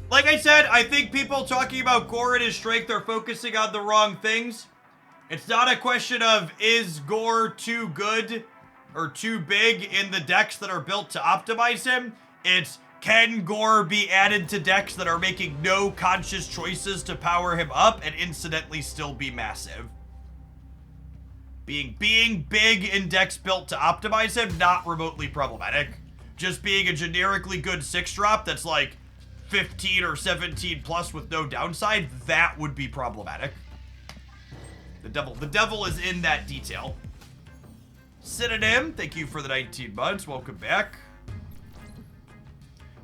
Like I said, I think people talking about Gore and his strength are focusing on the wrong things. It's not a question of is Gore too good or too big in the decks that are built to optimize him. It's can Gore be added to decks that are making no conscious choices to power him up and incidentally still be massive. Being big in decks built to optimize him, not remotely problematic. Just being a generically good 6-drop that's like 15 or 17 plus with no downside, that would be problematic. The devil is in that detail. Synonym, thank you for the 19 months. Welcome back.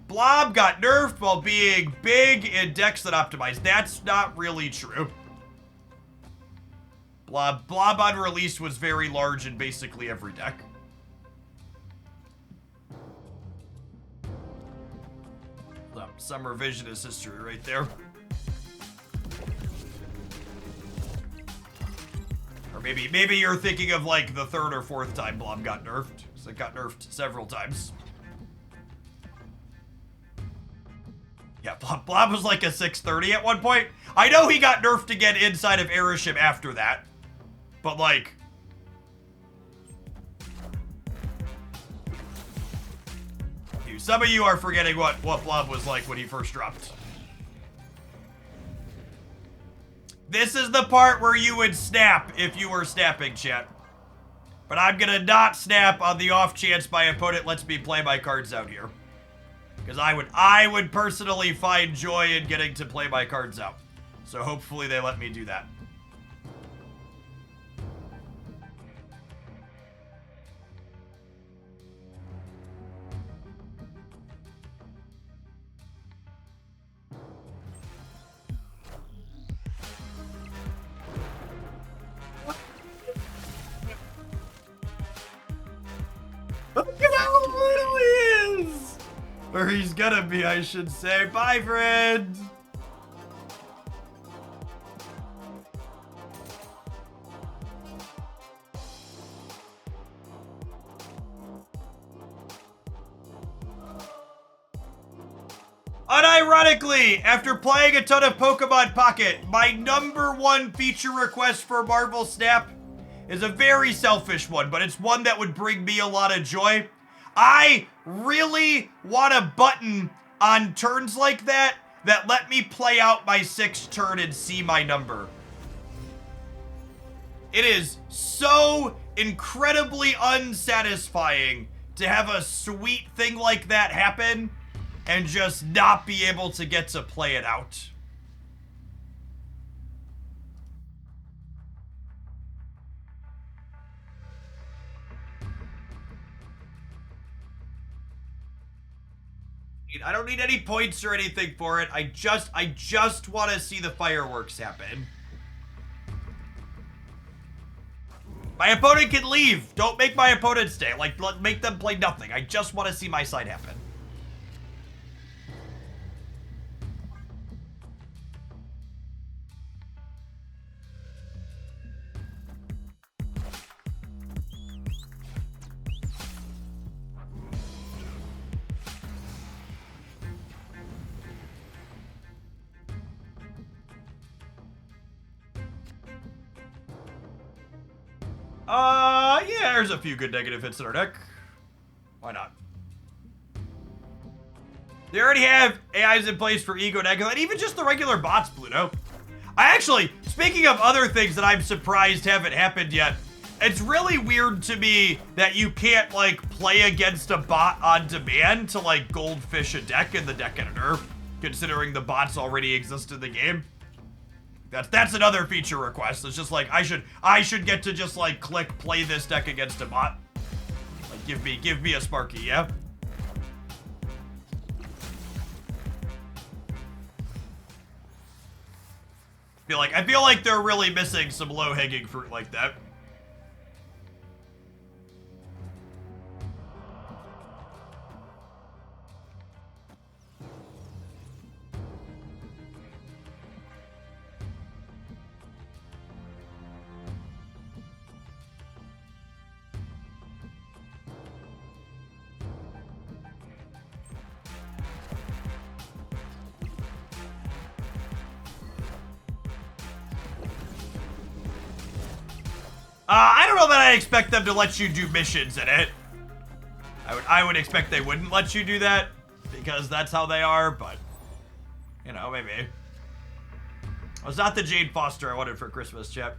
Blob got nerfed while being big in decks that optimize. That's not really true. Blob on release was very large in basically every deck. Some revisionist history right there. Or maybe you're thinking of like the 3rd or 4th time Blob got nerfed. So it got nerfed several times. Yeah, Blob was like a 630 at one point. I know he got nerfed again inside of Airship after that. But like... some of you are forgetting what Blob was like when he first dropped. This is the part where you would snap if you were snapping, chat. But I'm gonna not snap on the off chance my opponent lets me play my cards out here. Because I would personally find joy in getting to play my cards out. So hopefully they let me do that. Look at how little he is! Or he's gonna be, I should say. Bye, friend! Unironically, after playing a ton of Pokemon Pocket, my #1 feature request for Marvel Snap is a very selfish one, but it's one that would bring me a lot of joy. I really want a button on turns like that let me play out my 6th turn and see my number. It is so incredibly unsatisfying to have a sweet thing like that happen and just not be able to get to play it out. I don't need any points or anything for it. I just want to see the fireworks happen. My opponent can leave. Don't make my opponent stay. Like, make them play nothing. I just want to see my side happen. Yeah, there's a few good negative hits in our deck. Why not? They already have AIs in place for Ego Negative, and even just the regular bots, Bluto. I actually, speaking of other things that I'm surprised haven't happened yet, it's really weird to me that you can't, like, play against a bot on demand to, like, goldfish a deck in the deck editor, considering the bots already exist in the game. That's another feature request. It's just like I should get to just like click play this deck against a bot. Like give me a Sparky, yeah? I feel like they're really missing some low-hanging fruit like that. I don't know that I expect them to let you do missions in it. I would expect they wouldn't let you do that because that's how they are, but you know, maybe. It was not the Jane Foster I wanted for Christmas, chap.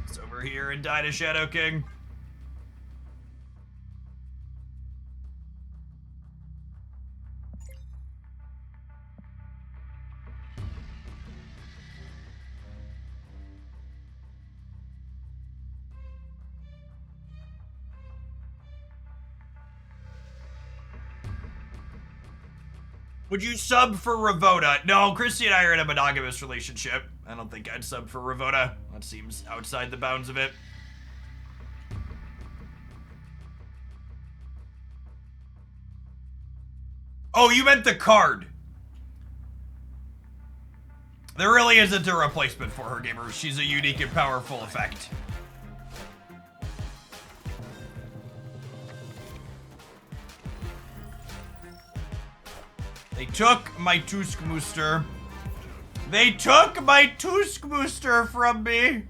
It's over here and died a Shadow King. Would you sub for Ravoda? No, Christy and I are in a monogamous relationship. I don't think I'd sub for Ravoda. That seems outside the bounds of it. Oh, you meant the card. There really isn't a replacement for her, gamers. She's a unique and powerful effect. They took my Tuskmuster. They took my Tuskmuster from me.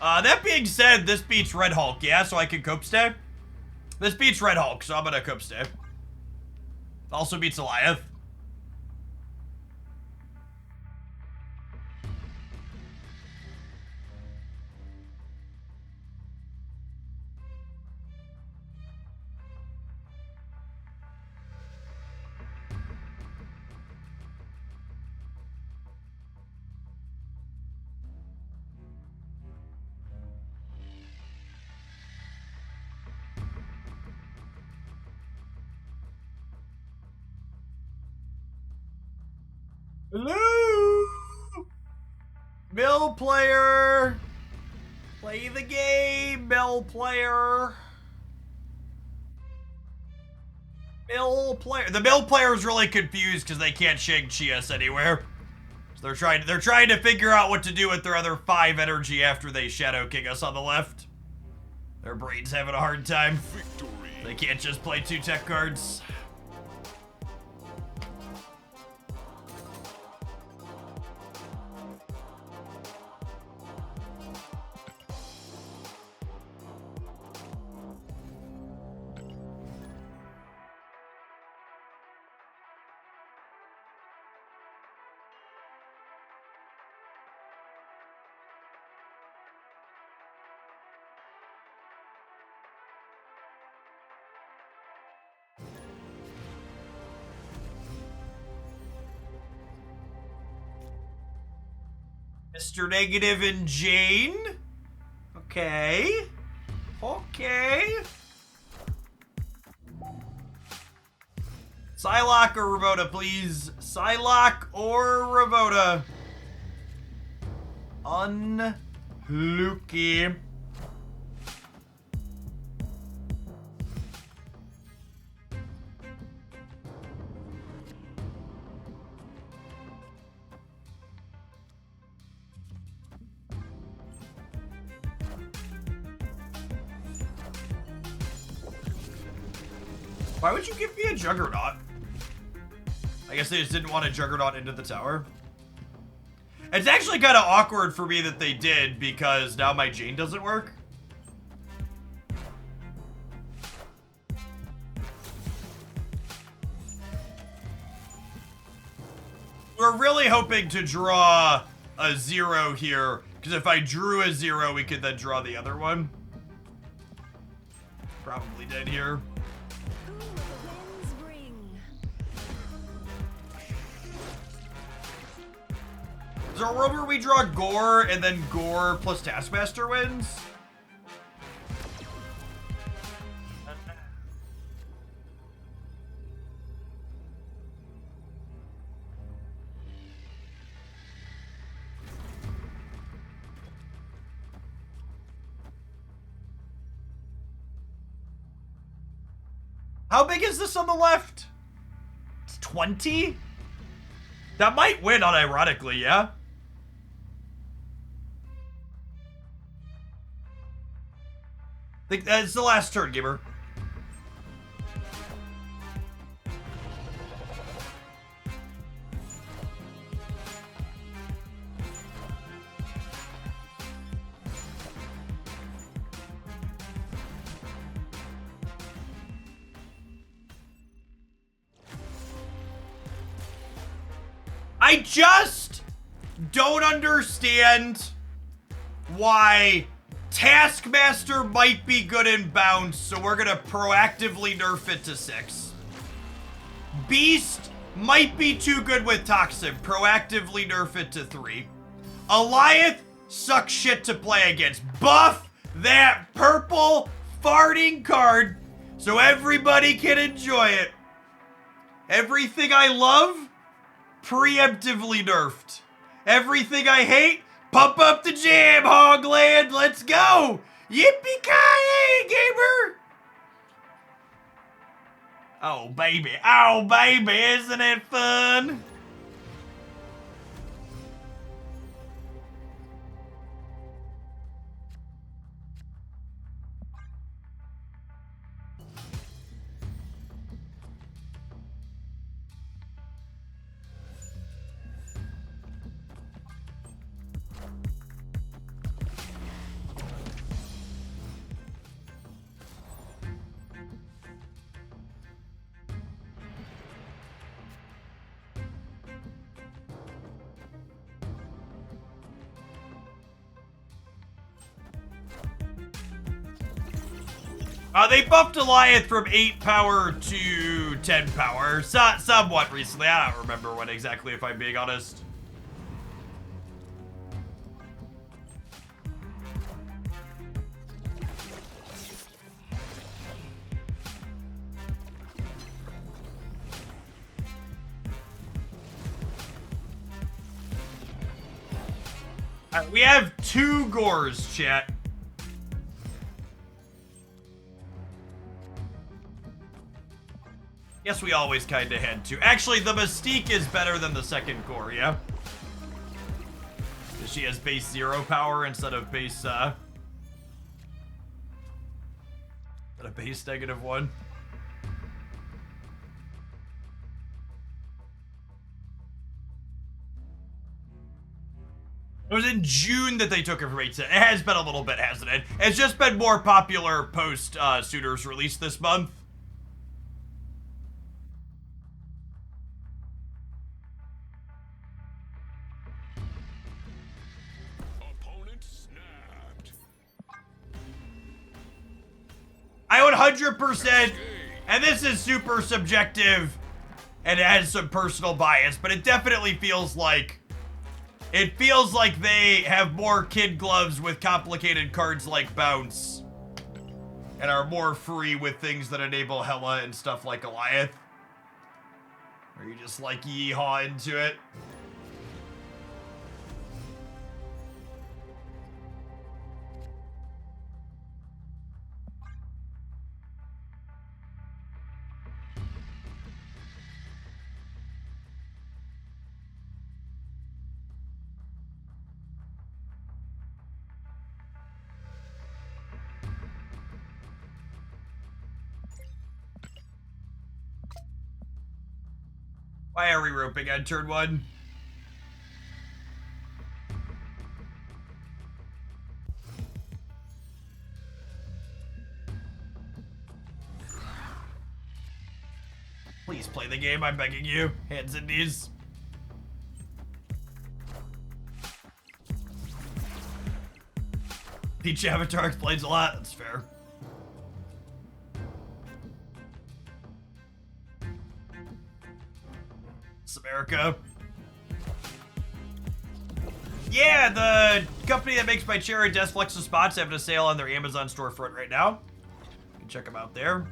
That being said, this beats Red Hulk, yeah? So I can cope stay? This beats Red Hulk, so I'm gonna cope stay. Also beats Goliath. Hello? Mill player. Play the game, Mill player. Mill player. The Mill player is really confused because they can't Shang-Chi us anywhere. So they're trying to figure out what to do with their other 5 energy after they Shadow King us on the left. Their brain's having a hard time. Victory. They can't just play 2 tech cards. Mr. Negative and Jane. Okay. Okay. Psylocke or Ravoda, please. Psylocke or Ravoda. Unlucky. Why would you give me a Juggernaut? I guess they just didn't want a Juggernaut into the tower. It's actually kind of awkward for me that they did because now my Jane doesn't work. We're really hoping to draw a 0 here because if I drew a 0, we could then draw the other one. Probably dead here. Is there a world where we draw Gore and then Gore plus Taskmaster wins? How big is this on the left? It's 20? That might win unironically, yeah? I think that's the last turn, gamer. I just don't understand why Taskmaster might be good in bounce, so we're gonna proactively nerf it to 6. Beast might be too good with Toxin, proactively nerf it to 3. Alliath sucks shit to play against. Buff that purple farting card so everybody can enjoy it. Everything I love, preemptively nerfed. Everything I hate, pump up the jam, Hogland. Let's go. Yippee-ki-yay, gamer. Oh, baby, isn't it fun? They buffed Alliath from 8 power to 10 power. Somewhat recently. I don't remember when exactly, if I'm being honest. We have 2 Gores, chat. Yes, we always kinda had to. Actually, the Mystique is better than the second Gore, yeah? She has base 0 power instead of base, base -1. It was in June that they took her from 8 to 10. It has been a little bit, hasn't it? It's just been more popular post, Suitors release this month. I would 100%, and this is super subjective, and it has some personal bias, but it definitely feels like, they have more kid gloves with complicated cards like Bounce, and are more free with things that enable Hela and stuff like Alliath. Or you just like yeehaw into it. Why are we roping on turn 1? Please play the game, I'm begging you. Hands and knees. Peach Avatar explains a lot, that's fair. America. Yeah, the company that makes my chair and desk Flexa spots having a sale on their Amazon storefront right now. You can check them out there.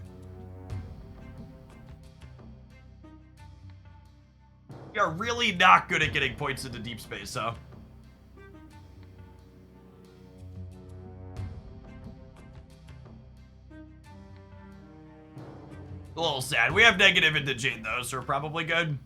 We are really not good at getting points into deep space, huh? A little sad. We have negative into Jade though, so we're probably good.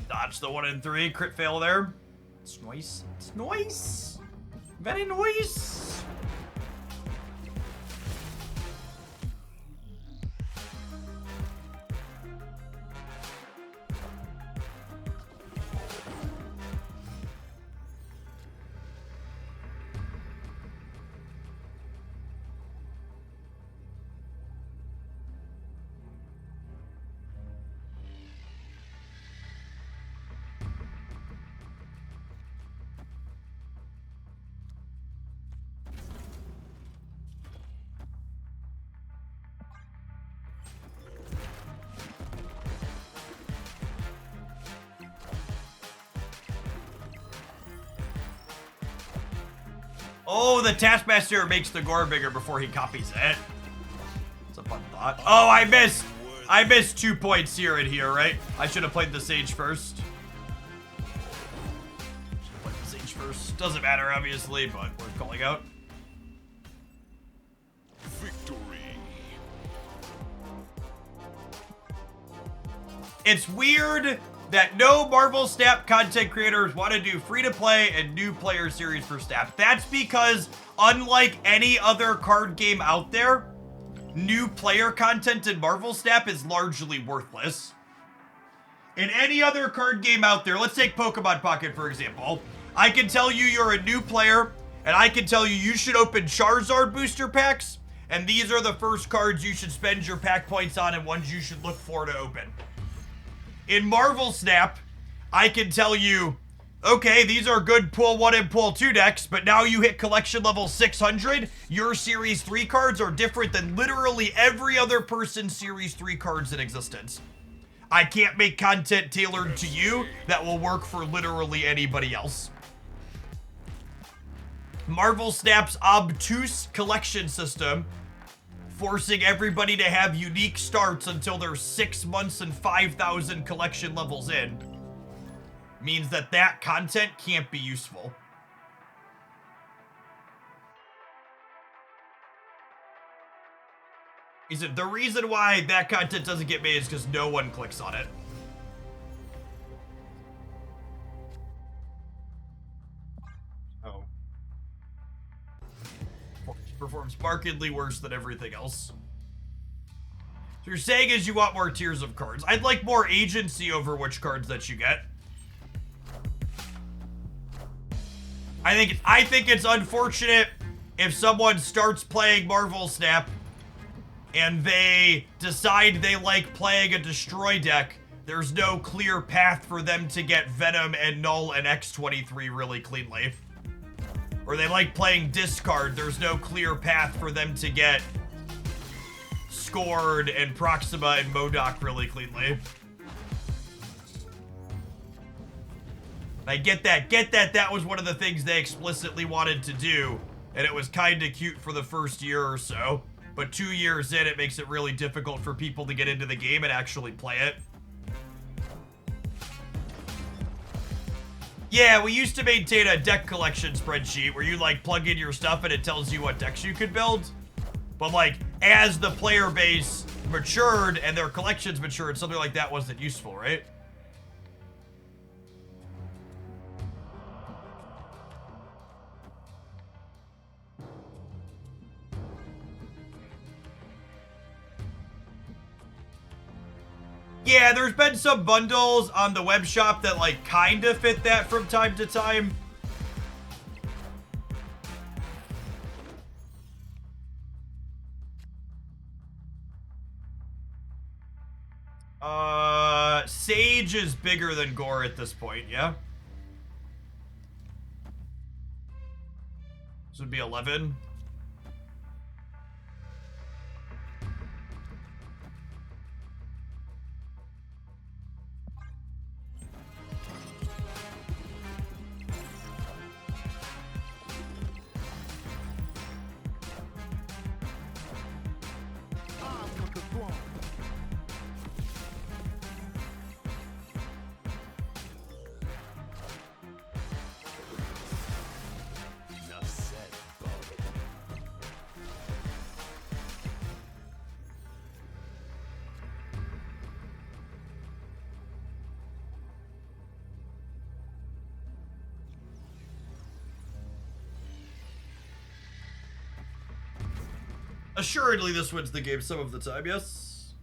Dodge the 1 and 3, crit fail there. It's nice. It's nice. Very nice. Oh, the Taskmaster makes the Gore bigger before he copies it. It's a fun thought. Oh, I missed 2 points here and here, right? I should have played the Sage first. Should've played the Sage first. Doesn't matter, obviously, but worth calling out. Victory. It's weird that no Marvel Snap content creators want to do free-to-play and new player series for Snap. That's because, unlike any other card game out there, new player content in Marvel Snap is largely worthless. In any other card game out there, let's take Pokemon Pocket, for example. I can tell you you're a new player, and I can tell you you should open Charizard booster packs, and these are the first cards you should spend your pack points on and ones you should look for to open. In Marvel Snap, I can tell you, okay, these are good Pool 1 and Pool 2 decks, but now you hit collection level 600, your Series 3 cards are different than literally every other person's Series 3 cards in existence. I can't make content tailored to you that will work for literally anybody else. Marvel Snap's obtuse collection system, forcing everybody to have unique starts until they're 6 months and 5,000 collection levels in, means that that content can't be useful. The reason why that content doesn't get made is because no one clicks on it. Oh. Performs markedly worse than everything else. So you're saying is you want more tiers of cards. I'd like more agency over which cards that you get. I think it's unfortunate if someone starts playing Marvel Snap and they decide they like playing a destroy deck. There's no clear path for them to get Venom and Null and X-23 really cleanly. Or they like playing discard. There's no clear path for them to get Scored and Proxima and MODOK really cleanly. I get that. That was one of the things they explicitly wanted to do. And it was kind of cute for the first year or so. But 2 years in, it makes it really difficult for people to get into the game and actually play it. Yeah, we used to maintain a deck collection spreadsheet where you, like, plug in your stuff and it tells you what decks you could build. But, like, as the player base matured and their collections matured, something like that wasn't useful, right? Yeah, there's been some bundles on the web shop that, like, kind of fit that from time to time. Sage is bigger than Gore at this point, yeah? This would be 11. Assuredly, this wins the game some of the time, yes?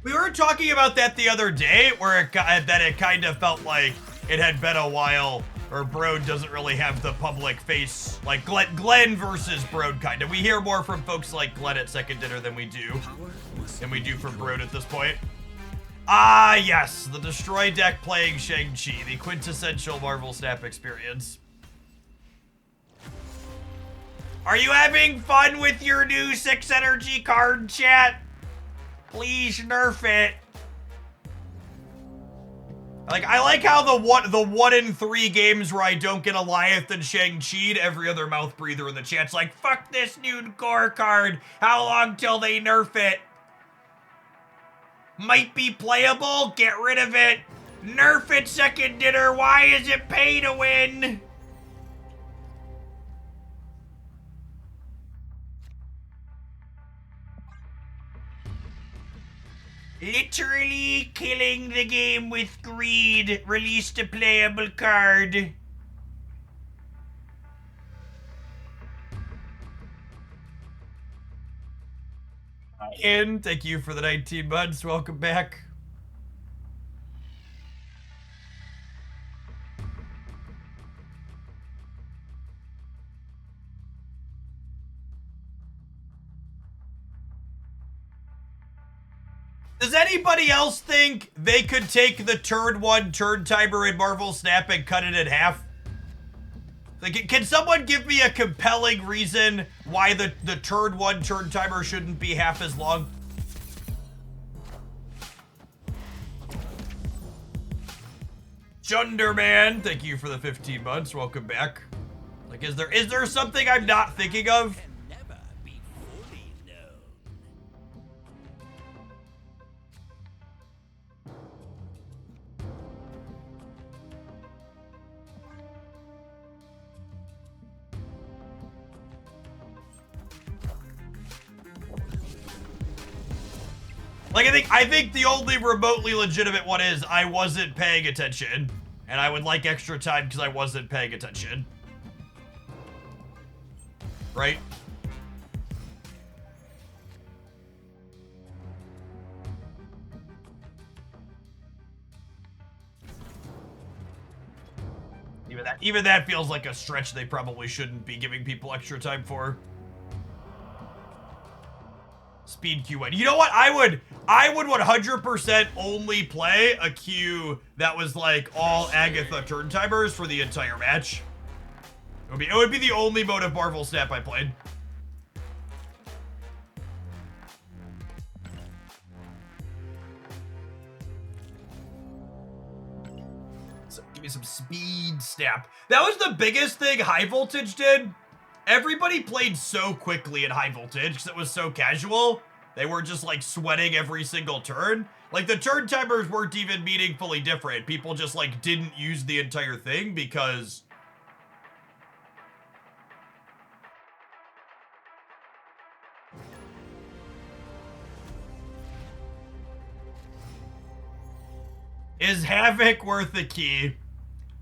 We were talking about that the other day, where it kind of felt like it had been a while, or Broad doesn't really have the public face, like Glenn versus Broad kind of. We hear more from folks like Glenn at Second Dinner than we do from Broad at this point. Ah, yes, the Destroy deck playing Shang-Chi, the quintessential Marvel Snap experience. Are you having fun with your new 6 energy card, chat? Please nerf it. Like, I like how the 1 in 3 games where I don't get Goliath and Shang-Chi, every other mouth breather in the chat's like, fuck this new Gore card. How long till they nerf it? Might be playable, get rid of it. Nerf it, second dinner, why is it pay to win? Literally killing the game with greed. Released a playable card. Ian, thank you for the 19 months. Welcome back. Does anybody else think they could take the turn 1 turn timer in Marvel Snap and cut it in half? Like, can someone give me a compelling reason why the turn 1 turn timer shouldn't be half as long? Chunderman, thank you for the 15 months. Welcome back. Like, is there something I'm not thinking of? Like, I think the only remotely legitimate one is I wasn't paying attention. And I would like extra time because I wasn't paying attention. Right? Even that feels like a stretch they probably shouldn't be giving people extra time for. Speed Q1. You know what? I would 100% only play a Q that was like all Agatha turn timers for the entire match. It would be the only mode of Marvel Snap I played. So give me some speed snap. That was the biggest thing High Voltage did. Everybody played so quickly in High Voltage because it was so casual. They were just like sweating every single turn. Like the turn timers weren't even meaningfully different. People just like didn't use the entire thing because is Havoc worth a key?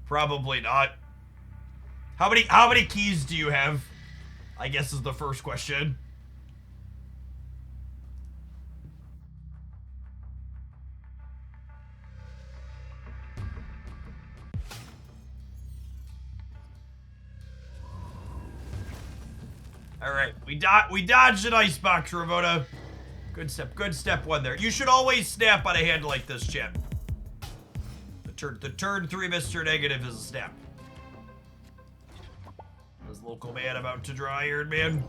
Probably not. How many keys do you have? I guess is the first question. All right, we dodged an icebox, Ravona. Good step 1 there. You should always snap on a hand like this, chat. The turn 3 Mr. Negative is a snap. This local man about to draw Iron Man.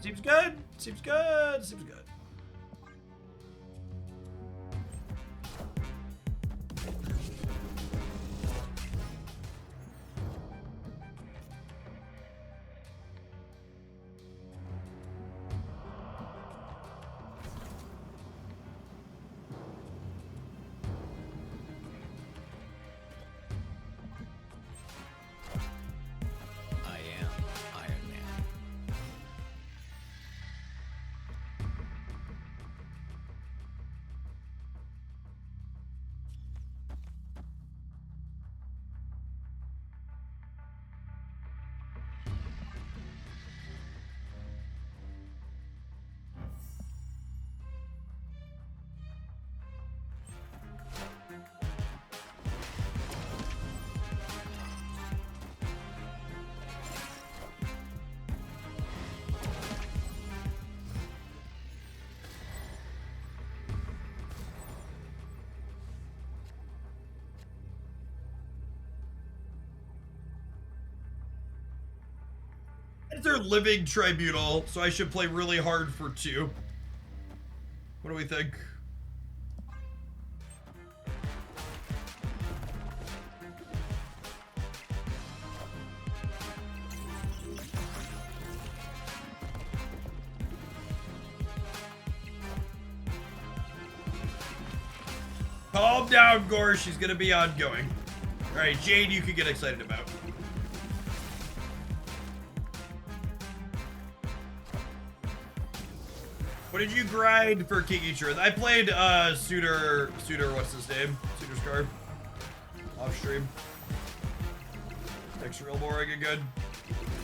Seems good. Seems good. Seems good. their living tribunal, so I should play really hard for 2. What do we think? Calm down, Gore. She's gonna be ongoing. Alright, Jade, you can get excited about. What did you grind for Kiki Truth? I played Suitor, what's his name? Suitor Scar. Off stream. Tech's real boring and good.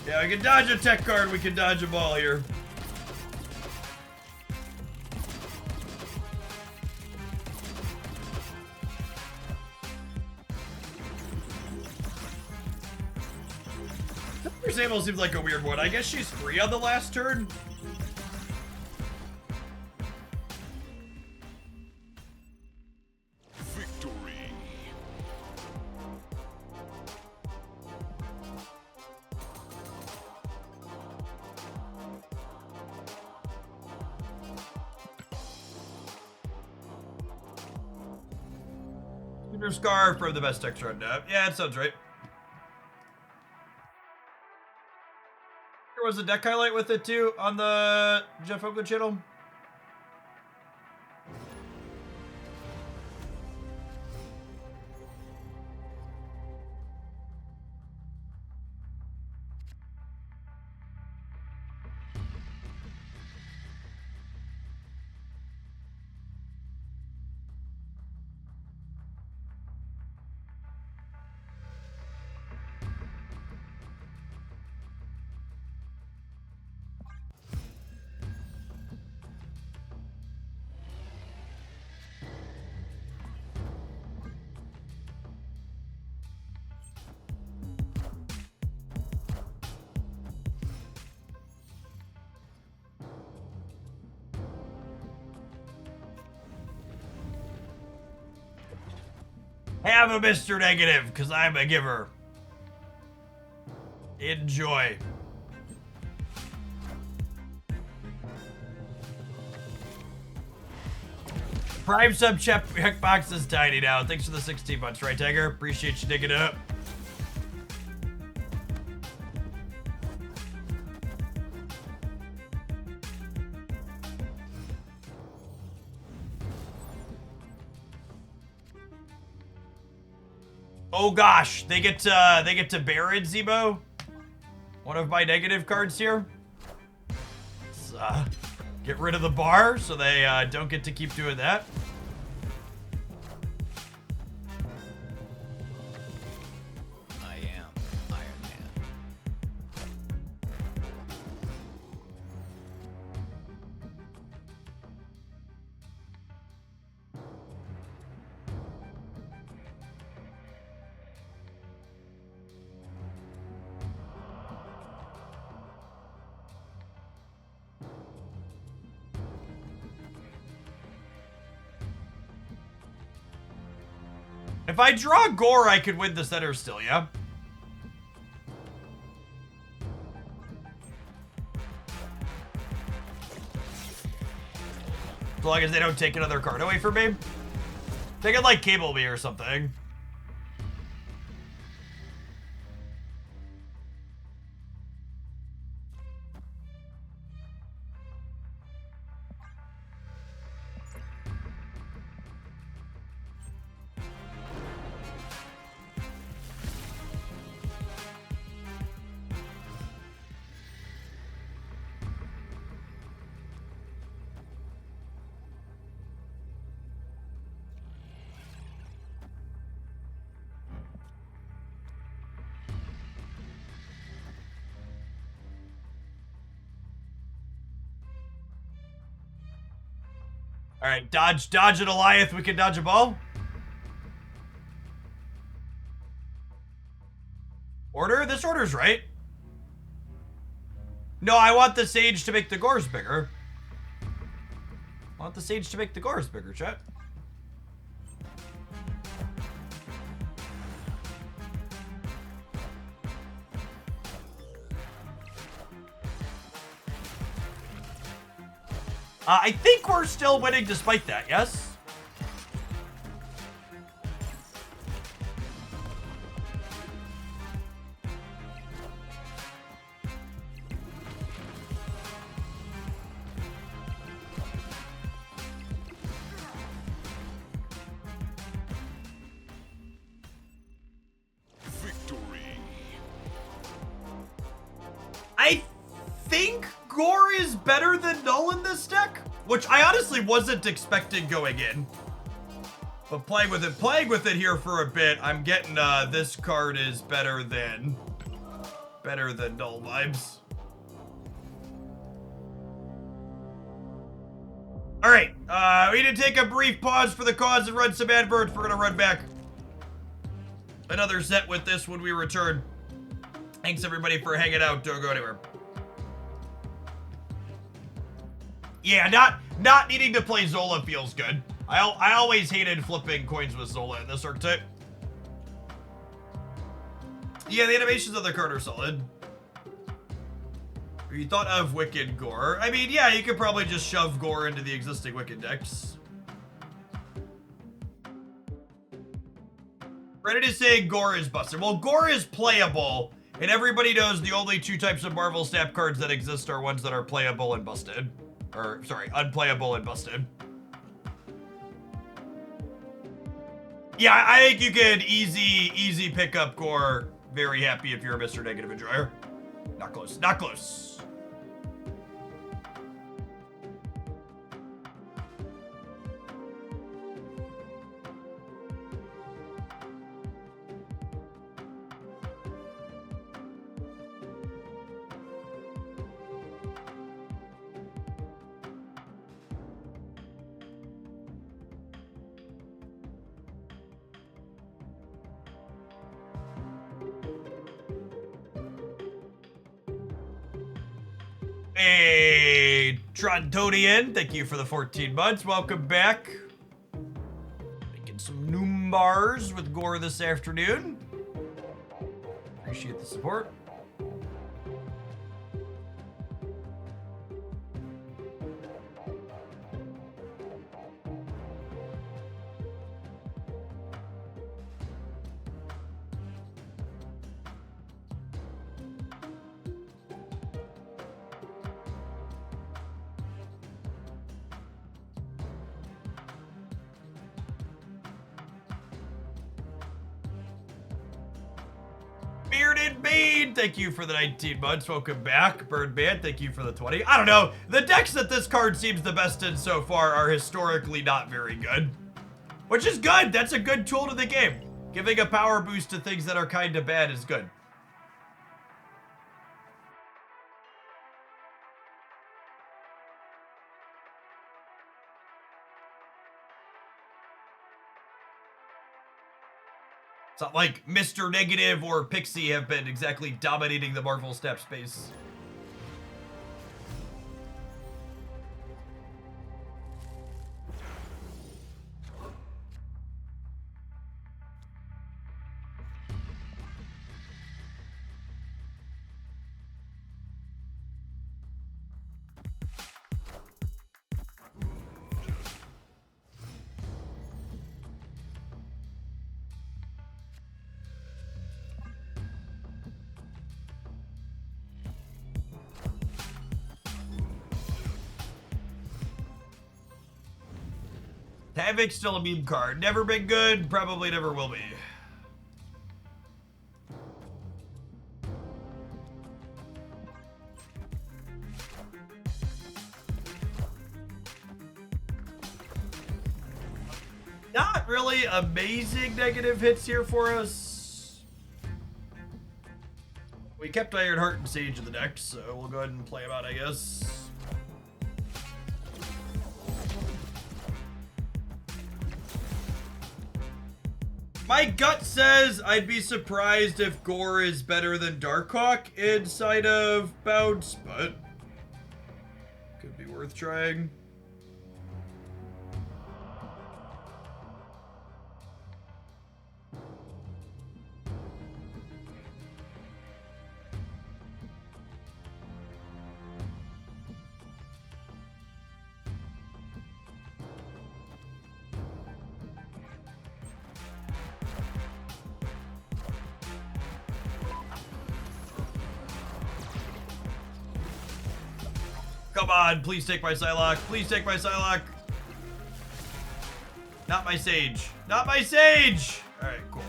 Yeah, we can dodge a tech card, we can dodge a ball here. Sable seems like a weird one. I guess she's free on the last turn. Victory. Suitor Scar for the best text run now. Yeah, it sounds right. There was a deck highlight with it too on the Jeff Oakland channel. Have a Mr. Negative, because I'm a giver. Enjoy. Prime sub checkbox is tiny now. Thanks for the 16 months, right, Tiger? Appreciate you digging it up. Oh gosh, they get to Baron Zebo. One of my negative cards here. Let's get rid of the bar so they don't get to keep doing that. I am Iron Man. If I draw Gore, I could win the center still, yeah? As long as they don't take another card away from me. They could, like, cable me or something. All right, dodge an Goliath. We can dodge a ball. Order? This order's right. No, I want the Sage to make the Gores bigger. I want the Sage to make the Gores bigger, chat. I think we're still winning despite that, yes? Victory. I think Gore is better than Null in this deck, which I honestly wasn't expecting going in. But playing with it here for a bit, I'm getting this card is better than Null vibes. All right, we need to take a brief pause for the cause and run some adverts. We're gonna run back another set with this when we return. Thanks everybody for hanging out. Don't go anywhere. Yeah, not needing to play Zola feels good. I always hated flipping coins with Zola in this archetype. Yeah, the animations of the card are solid. You thought of Wicked Gore. I mean, yeah, you could probably just shove Gore into the existing Wicked decks. Reddit is saying Gore is busted. Well, Gore is playable, and everybody knows the only two types of Marvel Snap cards that exist are ones that are playable and busted. Or, sorry, unplayable and busted. Yeah, I think you could easy pick up Gore. Very happy if you're a Mr. Negative Enjoyer. Not close, not close. Hey, Trontonian, thank you for the 14 months. Welcome back. Making some Noombars with Gore this afternoon. Appreciate the support. Bearded Bean, thank you for the 19 months. Welcome back. Birdman, thank you for the 20. I don't know. The decks that this card seems the best in so far are historically not very good. Which is good. That's a good tool to the game. Giving a power boost to things that are kind of bad is good. It's not like Mr. Negative or Pixie have been exactly dominating the Marvel Snap space. Havoc's still a meme card. Never been good, probably never will be. Not really amazing negative hits here for us. We kept Ironheart and Sage in the deck, so we'll go ahead and play them out, I guess. My gut says I'd be surprised if Gore is better than Darkhawk inside of Bounce, but could be worth trying. Come on, please take my Psylocke. Please take my Psylocke. Not my Sage. Not my Sage! Alright, cool.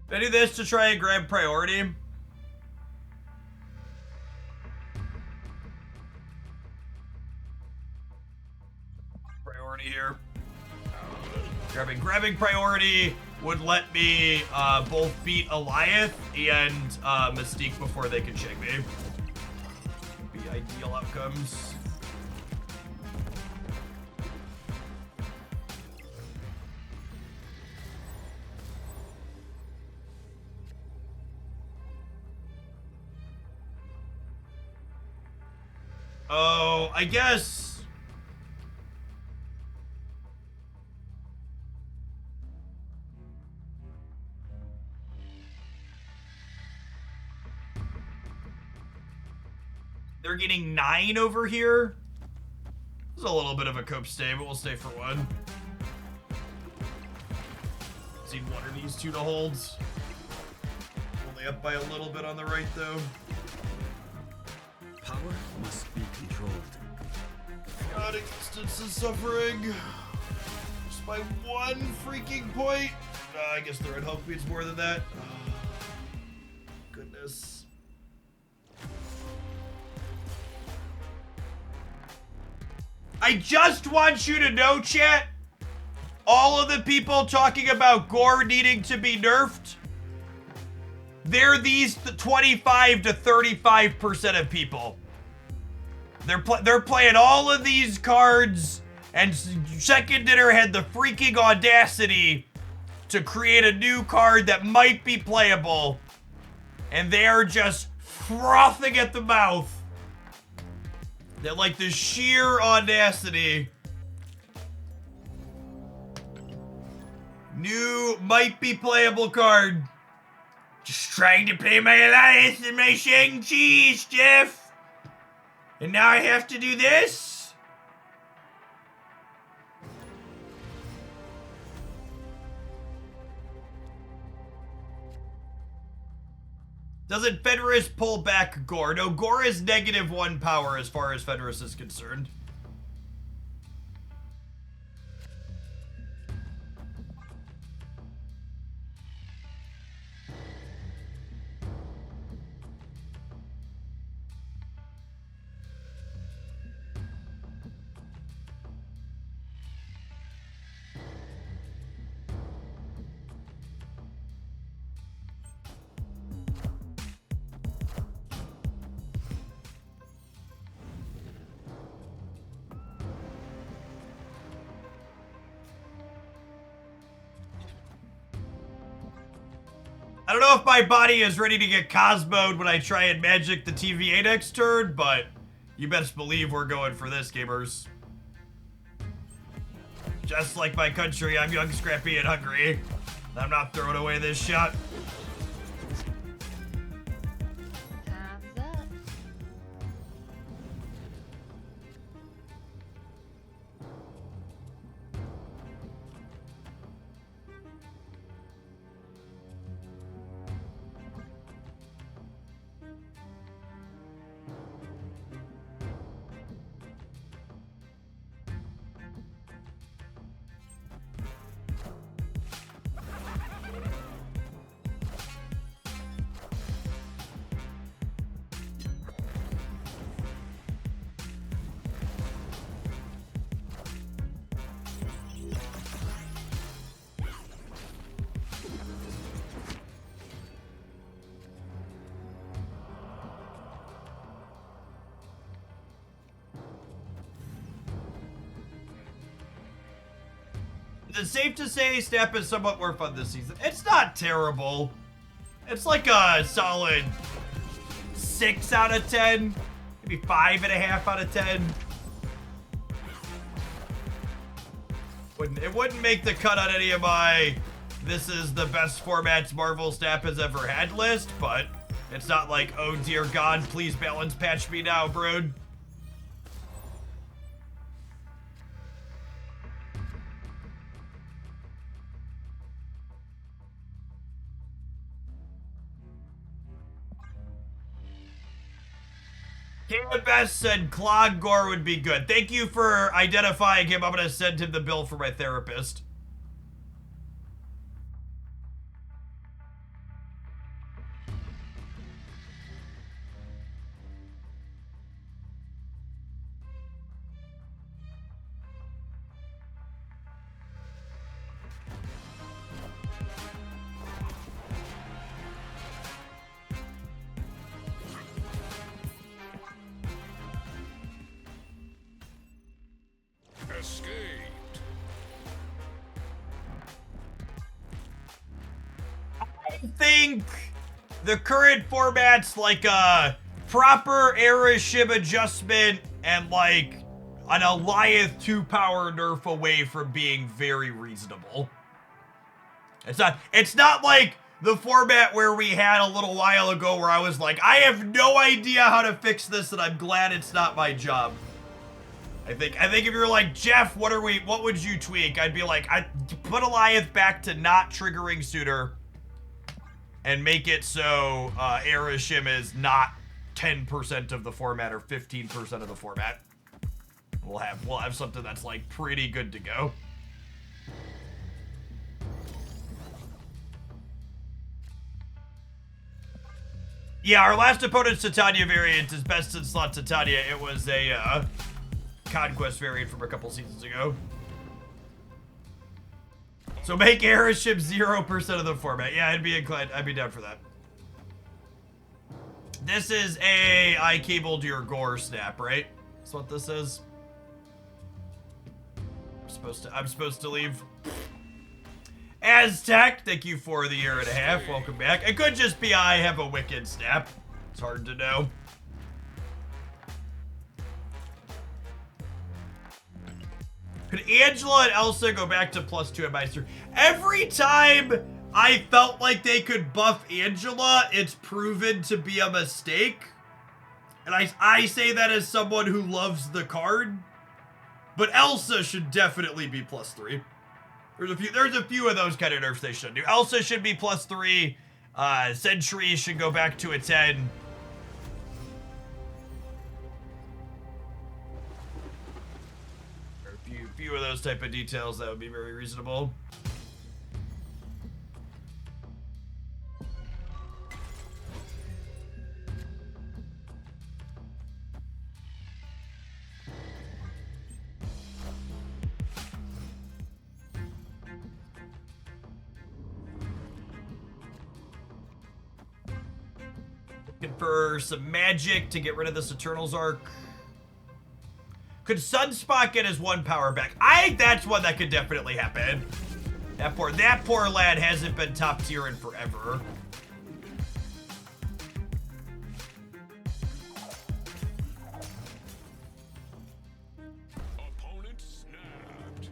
I do this to try and grab priority. Priority here. Grabbing priority would let me both beat Eliath and Mystique before they can shake me. Be ideal outcomes. Oh, I guess. They're getting 9 over here. This is a little bit of a cope stay, but we'll stay for one. Need one of these two to hold. Only up by a little bit on the right, though. Power must be controlled. God, existence is suffering. Just by one freaking point. I guess the red Hulk means more than that. Oh, goodness. I just want you to know, chat, all of the people talking about Gore needing to be nerfed, they're these 25 to 35% of people. They're playing all of these cards, and Second Dinner had the freaking audacity to create a new card that might be playable, and they are just frothing at the mouth. They're like the sheer audacity. New might be playable card. Just trying to play my Alliance and my Shang-Chi's, Jeff. And now I have to do this? Doesn't Fenris pull back Gore? No, Gore is -1 power as far as Fenris is concerned. I don't know if my body is ready to get Cosmoed when I try and magic the TVA next turn, but you best believe we're going for this, gamers. Just like my country, I'm young, scrappy, and hungry. I'm not throwing away this shot. Time's up. It's safe to say Snap is somewhat more fun this season. It's not terrible. It's like a solid 6 out of 10. Maybe 5.5 out of 10. It wouldn't make the cut on any of my this is the best formats Marvel Snap has ever had list, but it's not like, oh dear God, please balance patch me now, brood. King of Best said Clog Gore would be good. Thank you for identifying him. I'm going to send him the bill for my therapist. Escaped. I think the current format's like a proper era ship adjustment and like an Alliance 2 power nerf away from being very reasonable. It's not like the format where we had a little while ago where I was like, I have no idea how to fix this and I'm glad it's not my job. I think if you're like, Jeff, what would you tweak? I'd be like, I'd put Alliance back to not triggering Suitor and make it so Erishim is not 10% of the format or 15% of the format. We'll have something that's like pretty good to go. Yeah, our last opponent's Titania variant is best in slot Titania. It was a Conquest variant from a couple seasons ago. So make Eriship 0% of the format. Yeah, I'd be down for that. This is I cabled your Gore snap, right? That's what this is. I'm supposed to leave. Aztec, thank you for the year and a half. Welcome back. It could just be I have a wicked snap. It's hard to know. Could Angela and Elsa go back to +2 at Meister? Every time I felt like they could buff Angela, it's proven to be a mistake. And I say that as someone who loves the card. But Elsa should definitely be +3. There's a few of those kind of nerfs they should do. Elsa should be +3. Sentry should go back to a 10. Few of those type of details, that would be very reasonable. Looking for some magic to get rid of this Eternals arc. Could Sunspot get his 1 power back? I think that's one that could definitely happen. That poor lad hasn't been top tier in forever. Opponent snapped.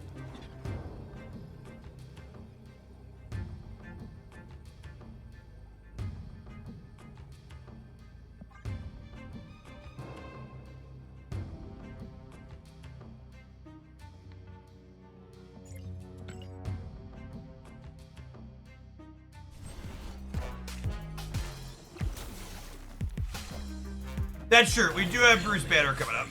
That's true. We do have Bruce Banner coming up.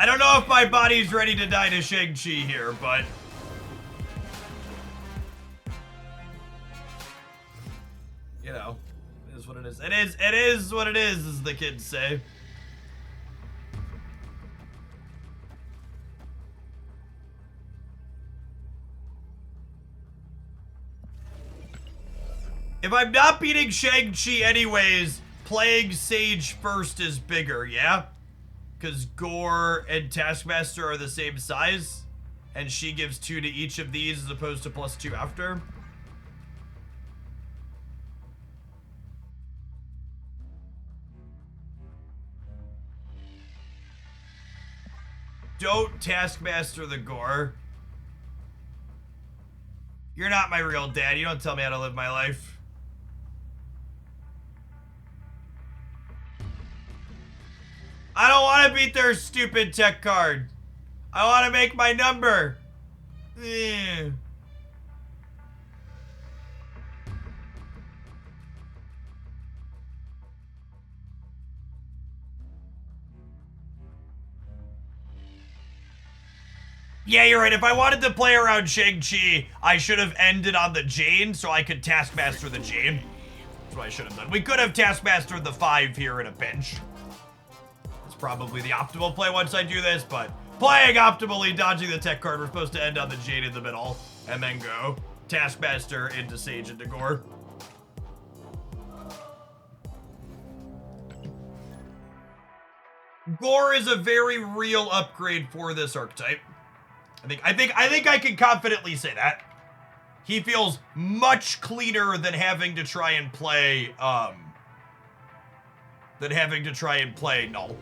I don't know if my body's ready to die to Shang-Chi here, but... You know, it is what it is. It is what it is, as the kids say. If I'm not beating Shang-Chi anyways, playing Sage first is bigger, yeah? Because Gore and Taskmaster are the same size, and she gives 2 to each of these as opposed to +2 after. Don't Taskmaster the Gore. You're not my real dad. You don't tell me how to live my life. I don't want to beat their stupid tech card. I want to make my number. Eh. Yeah, you're right. If I wanted to play around Shang-Chi, I should have ended on the Jane so I could Taskmaster the Jane. That's what I should have done. We could have Taskmastered the 5 here in a pinch. It's probably the optimal play once I do this, but playing optimally, dodging the tech card, we're supposed to end on the Jane in the middle and then go Taskmaster into Sage into Gore. Gore is a very real upgrade for this archetype. I think I can confidently say that. He feels much cleaner than having to try and play Null.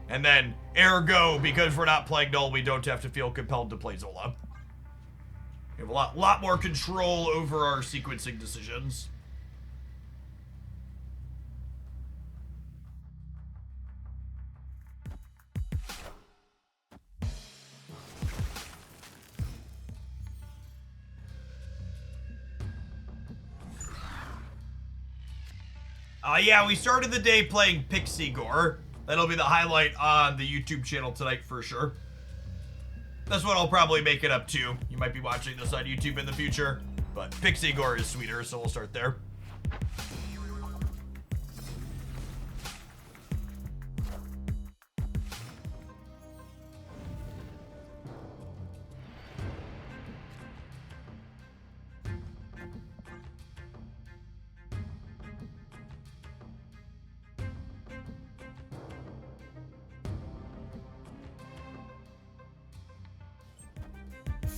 And then, ergo, because we're not playing Null, we don't have to feel compelled to play Zola. We have a lot more control over our sequencing decisions. Yeah, we started the day playing Pixie Gore. That'll be the highlight on the YouTube channel tonight for sure. That's what I'll probably make it up to. You might be watching this on YouTube in the future, but Pixie Gore is sweeter, so we'll start there.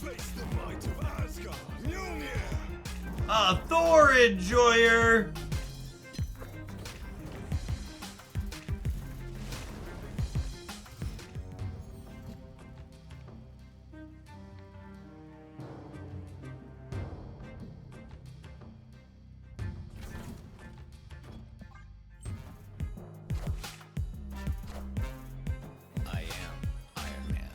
Face the might of Asgard. Mjolnir. A Thor enjoyer. I am Iron Man.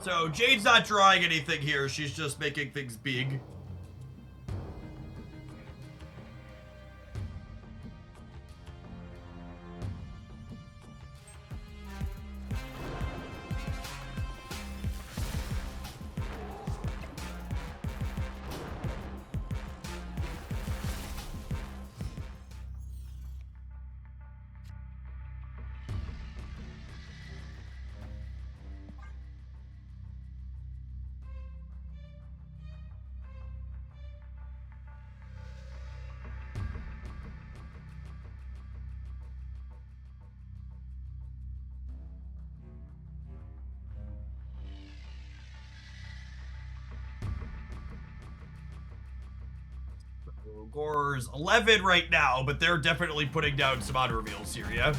So Jade's not drawing anything here. She's just making things big. Gorr's 11 right now, but they're definitely putting down some odd reveals here, yeah?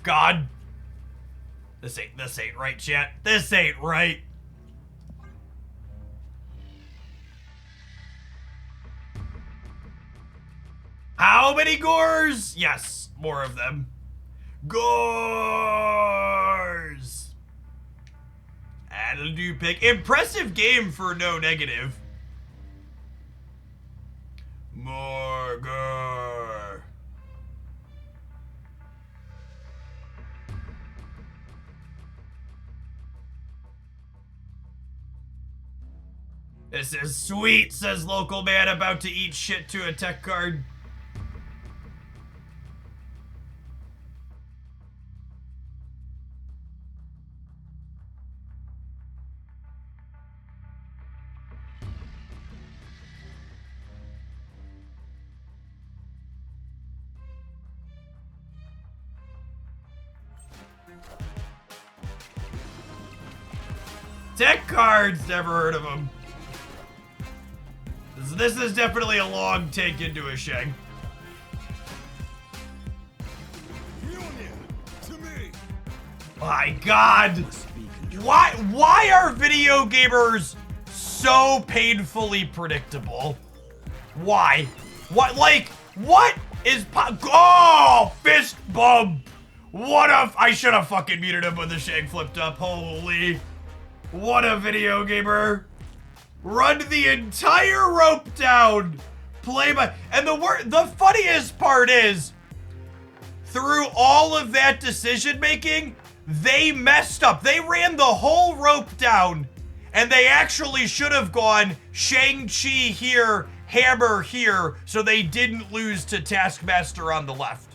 God. This ain't right, chat. This ain't right. How many Gores? Yes, more of them. Gores! That'll do, you pick. Impressive game for no negative. More Gore. This is sweet, says local man about to eat shit to a tech card. Tech cards, never heard of them. This is definitely a long take into a shag. My God, why are video gamers so painfully predictable? Why? What, like, what is oh, fist bump. What a, I should have fucking muted him when the shag flipped up. Holy, what a video gamer. Run the entire rope down. Play by, and the funniest part is, through all of that decision making, they messed up. They ran the whole rope down, and they actually should have gone Shang-Chi here, Hammer here, so they didn't lose to Taskmaster on the left.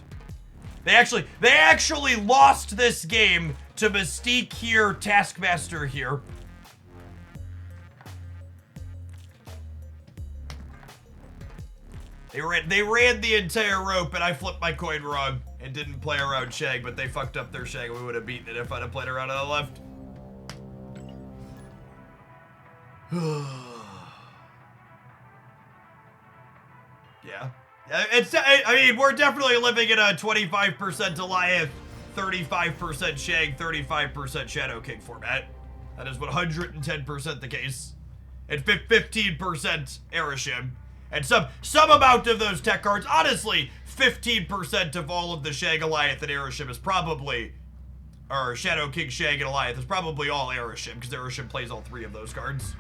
They actually lost this game to Mystique here, Taskmaster here. They ran the entire rope, and I flipped my coin wrong and didn't play around shag, but they fucked up their shag, and we would have beaten it if I'd have played around on the left. Yeah. I mean, we're definitely living in a 25% Goliath, 35% shag, 35% Shadow King format. That is 110% the case. And 15% Erishim. And some amount of those tech cards, honestly, 15% of all of the Shag Goliath and Erishim is probably, or Shadow King Shag and Goliath is probably all Erishim, because Erishim plays all three of those cards.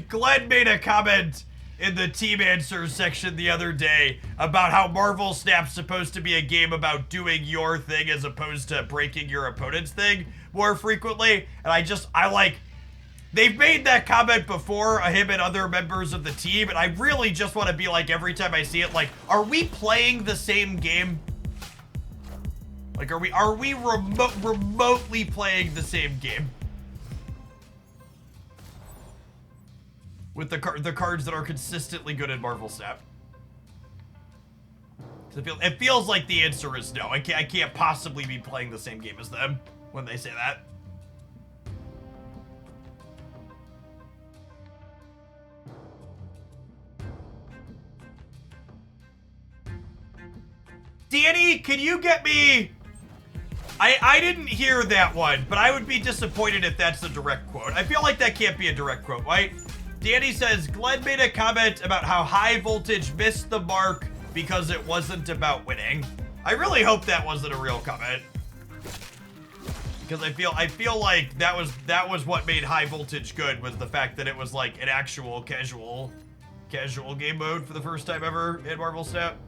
Glenn made a comment in the team answers section the other day about how Marvel Snap's supposed to be a game about doing your thing as opposed to breaking your opponent's thing more frequently. And I like, they've made that comment before, him and other members of the team, and I really just want to be like, every time I see it, like, are we playing the same game? Like, are we remotely playing the same game? With the cards that are consistently good in Marvel Snap. It feels like the answer is no. I can't possibly be playing the same game as them when they say that. Danny, can you get me... I didn't hear that one, but I would be disappointed if that's the direct quote. I feel like that can't be a direct quote, right? Danny says, Glenn made a comment about how high voltage missed the mark because it wasn't about winning. I really hope that wasn't a real comment. Because I feel like that was what made high voltage good, was the fact that it was like an actual casual game mode for the first time ever in Marvel Snap.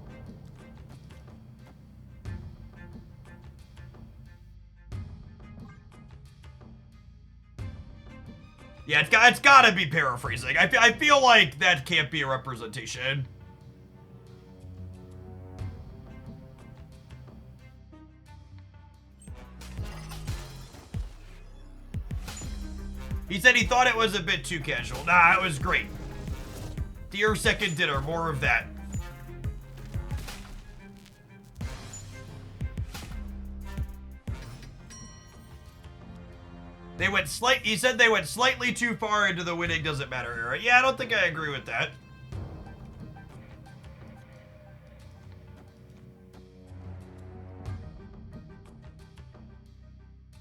Yeah, it's gotta be paraphrasing. I feel like that can't be a representation. He said he thought it was a bit too casual. Nah, it was great. Dear second dinner, more of that. He said they went slightly too far into the winning doesn't matter era. Yeah, I don't think I agree with that.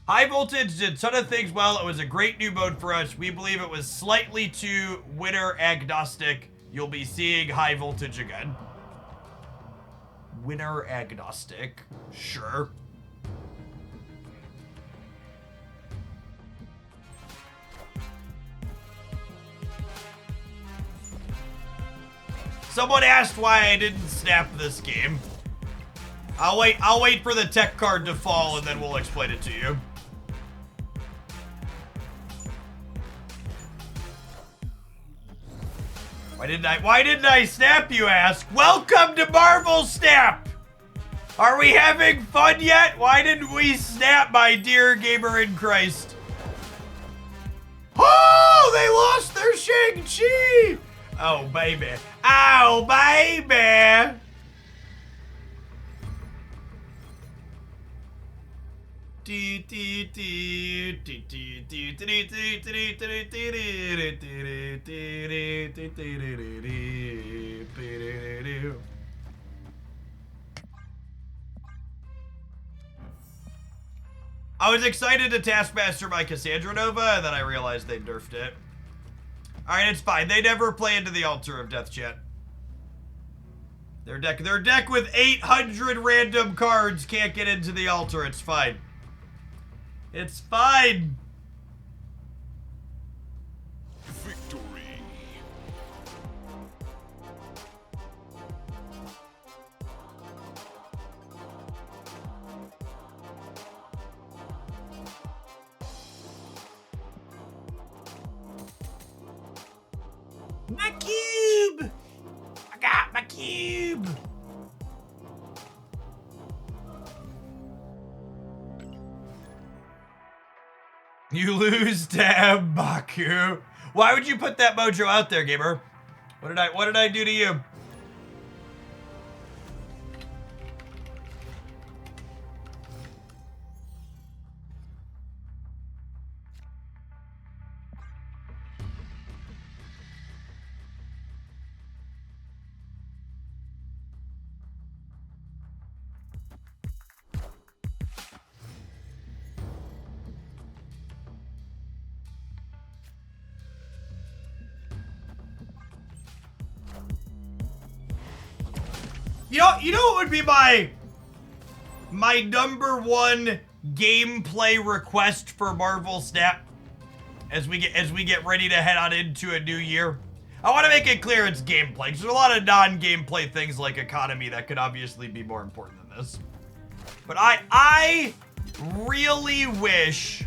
High Voltage did a ton of things well. It was a great new mode for us. We believe it was slightly too winner agnostic. You'll be seeing High Voltage again. Winner agnostic. Sure. Someone asked why I didn't snap this game. I'll wait for the tech card to fall and then we'll explain it to you. Why didn't I snap, you ask? Welcome to Marvel Snap! Are we having fun yet? Why didn't we snap, my dear gamer in Christ? Oh, they lost their Shang-Chi! Oh, baby. Oh, baby! I was excited to Taskmaster my Cassandra Nova, and then I realized they nerfed it. Alright, it's fine. They never play into the Altar of Death, chat. Their deck with 800 random cards can't get into the altar. It's fine. It's fine. Victory. My cube! I got my cube! You lose to M'Baku. Why would you put that mojo out there, gamer? What did I do to you? You know what would be my number one gameplay request for Marvel Snap as we get ready to head on into a new year? I want to make it clear it's gameplay, because there's a lot of non-gameplay things like economy that could obviously be more important than this. But I really wish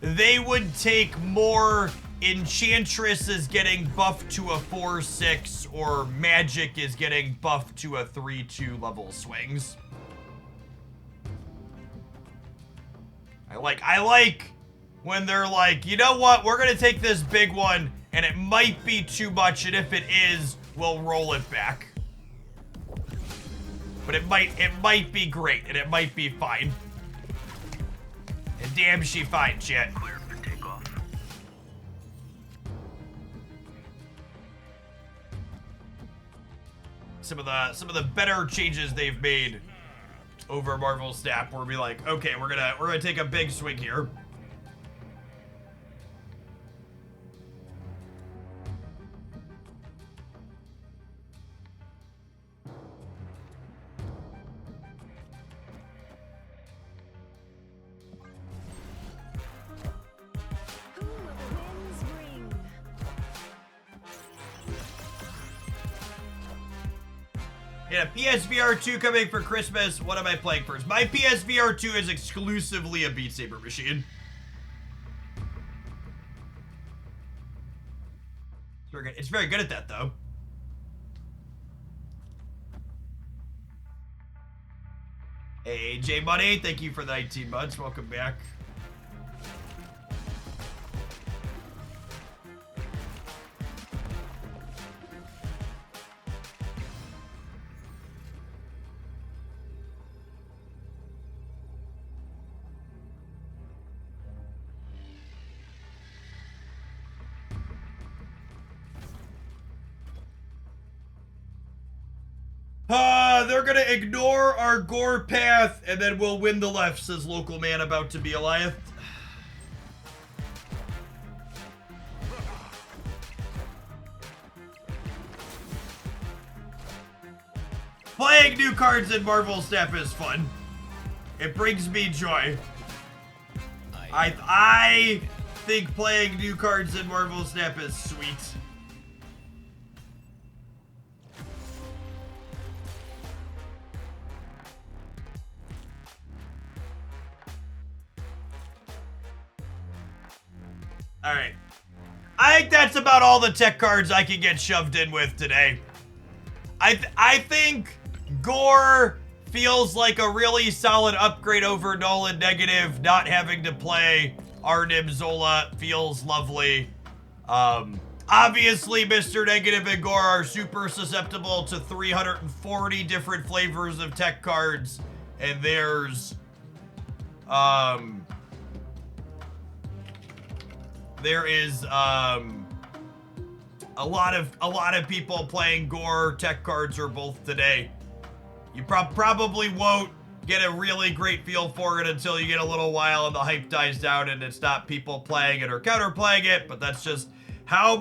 they would take more Enchantress is getting buffed to a 4/6 or Magic is getting buffed to a 3/2 level swings. I like when they're like, you know what, we're gonna take this big one and it might be too much, and if it is, we'll roll it back. But it might be great and it might be fine. And damn, she fine, chat. Clear for takeoff. Some of the better changes they've made over Marvel Snap, where we'll be like, okay, we're gonna take a big swing here. Who will the winds bring? Yeah, PSVR 2 coming for Christmas. What am I playing first? My PSVR 2 is exclusively a Beat Saber machine. It's very good at that, though. Hey, J Money, thank you for the 19 months. Welcome back. they're gonna ignore our Gore path, and then we'll win the left, says local man about to be Eliath. Playing new cards in Marvel Snap is fun. It brings me joy. I think playing new cards in Marvel Snap is sweet. Alright. I think that's about all the tech cards I can get shoved in with today. I think Gore feels like a really solid upgrade over Nolan Negative. Not having to play Arnim Zola feels lovely. Obviously, Mr. Negative and Gore are super susceptible to 340 different flavors of tech cards. And there's... there is a lot of people playing Gore tech cards or both today. You probably won't get a really great feel for it until you get a little while and the hype dies down and it's not people playing it or counterplaying it, but that's just how